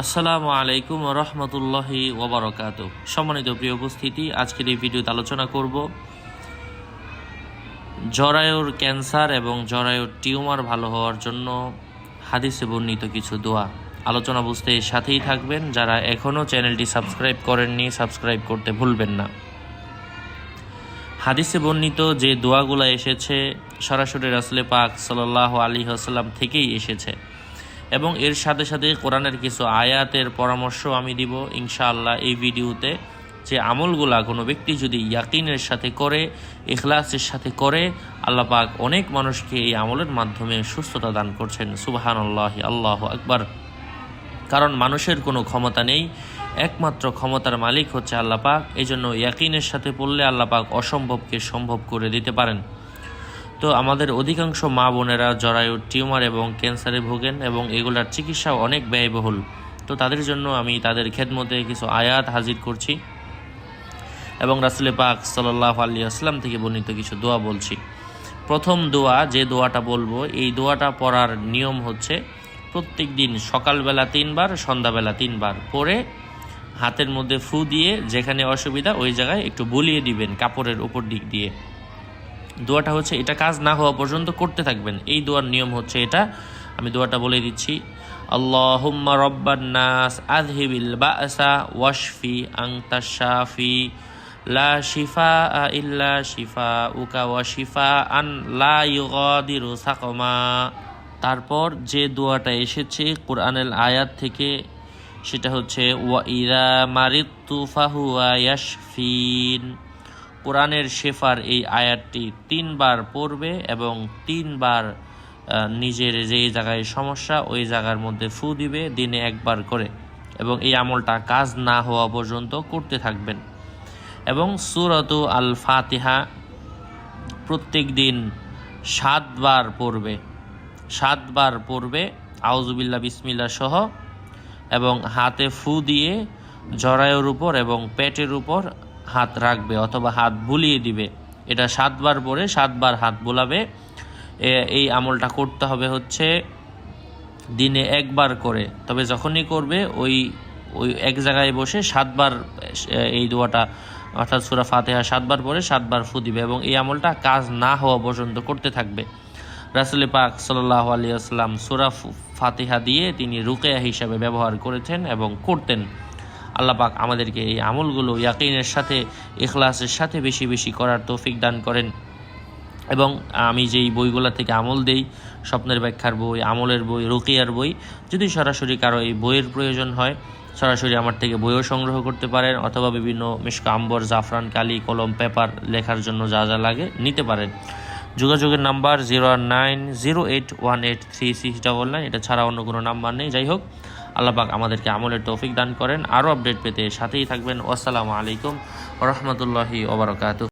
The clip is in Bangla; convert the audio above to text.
আসসালামু আলাইকুম রহমতুল্লাহি ওবরাকাতুহু। সম্মানিত প্রিয় উপস্থিতি, আজকের এই ভিডিওতে আলোচনা করব জরায়ুর ক্যান্সার এবং জরায়ুর টিউমার ভালো হওয়ার জন্য হাদিসে বর্ণিত কিছু দোয়া। আলোচনা বুঝতে সাথেই থাকবেন। যারা এখনও চ্যানেলটি সাবস্ক্রাইব করেননি, সাবস্ক্রাইব করতে ভুলবেন না। হাদিসে বর্ণিত যে দোয়াগুলো এসেছে সরাসরি রাসূল পাক সাল্লাল্লাহু আলাইহি ওয়াসাল্লাম থেকেই এসেছে এবং এর সাথে সাথে কোরআনের কিছু আয়াতের পরামর্শ আমি দিব ইনশাআল্লাহ এই ভিডিওতে। যে আমলগুলা কোনো ব্যক্তি যদি ইয়াকিনের সাথে করে, ইখলাসের সাথে করে, আল্লাহ পাক অনেক মানুষকে এই আমলের মাধ্যমে সুস্থতা দান করছেন। সুবহানাল্লাহ, আল্লাহু আকবার। কারণ মানুষের কোনো ক্ষমতা নেই, একমাত্র ক্ষমতার মালিক হচ্ছে আল্লাহ পাক। এই জন্য ইয়াকিনের সাথে পড়লে আল্লাহ পাক অসম্ভবকে সম্ভব করে দিতে পারেন। তো আমাদের অধিকাংশ মা বোনেরা জরায়ুর টিউমার এবং ক্যান্সারে ভোগেন এবং এগুলার চিকিৎসাও অনেক ব্যয়বহুল। তো তাদের জন্য আমি তাদের খেদমতে কিছু আয়াত হাজির করছি এবং রাসূল পাক সাল্লাল্লাহু আলাইহি ওয়াসাল্লাম থেকে বর্ণিত কিছু দোয়া বলছি। প্রথম দোয়া, যে দোয়াটা বলবো, এই দোয়াটা পড়ার নিয়ম হচ্ছে প্রত্যেক দিন সকালবেলা 3 বার, সন্ধ্যাবেলা 3 বার পরে হাতের মধ্যে ফু দিয়ে যেখানে অসুবিধা ওই জায়গায় একটু বুলিয়ে দিবেন কাপড়ের উপর দিক দিয়ে। দোয়াটা হচ্ছে এটা কাজ না হওয়া পর্যন্ত করতে থাকবেন। এই দোয়ার নিয়ম হচ্ছে এটা, আমি দোয়াটা বলে দিচ্ছি। আল্লাহুম্মা রব্বান নাস আযহিবিল বা'সা ওয়াশফি আনতাশ শাফি লা শিফাআ ইল্লা শিফাউকা ওয়া শিফাআন লা ইউগাদিরু সাকমা। তারপর যে দোয়াটা এসেছে কোরআনের আয়াত থেকে, সেটা হচ্ছে ওয়া ইযা মারিদতু ফাহুয়া ইয়াশফিন। কোরআনের শেফার এই আয়াতটি 3 বার পড়বে এবং 3 বার নিজের যেই জায়গায় সমস্যা ওই জায়গার মধ্যে ফু দিবে, দিনে 1 বার করে, এবং এই আমলটা কাজ না হওয়া পর্যন্ত করতে থাকবেন। এবং সূরাতু আল ফাতিহা প্রত্যেক দিন 7 বার পড়বে, 7 বার পড়বে আউযুবিল্লাহ বিসমিল্লাহ সহ, এবং হাতে ফু দিয়ে জরায়ুর উপর এবং পেটের উপর হাত রাখবে অথবা হাত বুলিয়ে দিবে। এটা 7 বার পরে 7 বার হাত বোলাবে। এই আমলটা করতে হবে হচ্ছে দিনে 1 বার করে, তবে যখনই করবে ওই এক জায়গায় বসে 7 বার এই দোয়াটা অর্থাৎ সূরা ফাতিহা 7 বার পরে 7 বার ফু দিবে এবং এই আমলটা কাজ না হওয়া পর্যন্ত করতে থাকবে। রাসূল পাক সাল্লাল্লাহু আলাইহি ওয়াসাল্লাম সূরা ফাতিহা দিয়ে তিনি রুকিয়া হিসাবে ব্যবহার করেছেন এবং করতেন। আল্লাহ পাক আমাদেরকে এই আমলগুলো ইয়াকিনের সাথে, ইখলাসের সাথে বেশি বেশি করার তৌফিক দান করেন। এবং আমি যেই বইগুলো থেকে আমল দেই, স্বপ্নের ব্যাখ্যার বই, আমলের বই, রুকিয়ার বই, যদি সরাসরি কারো এই বইয়ের প্রয়োজন হয় সরাসরি আমার থেকে বইও সংগ্রহ করতে পারেন, অথবা বিভিন্ন মিশক, আম্বর, জাফরান, কালি, কলম, পেপার লেখার জন্য যা যা লাগে নিতে পারেন। যোগাযোগের নাম্বার 01908183699, এটা ছাড়া অন্য কোনো নাম্বার নেই। যাই হোক, আল্লাহ পাক আমাদেরকে আমলের তৌফিক দান করেন। আরও আপডেট পেতে সাথেই থাকবেন। আসসালামু আলাইকুম ওয়া রাহমাতুল্লাহি ওয়া বারাকাতুহু।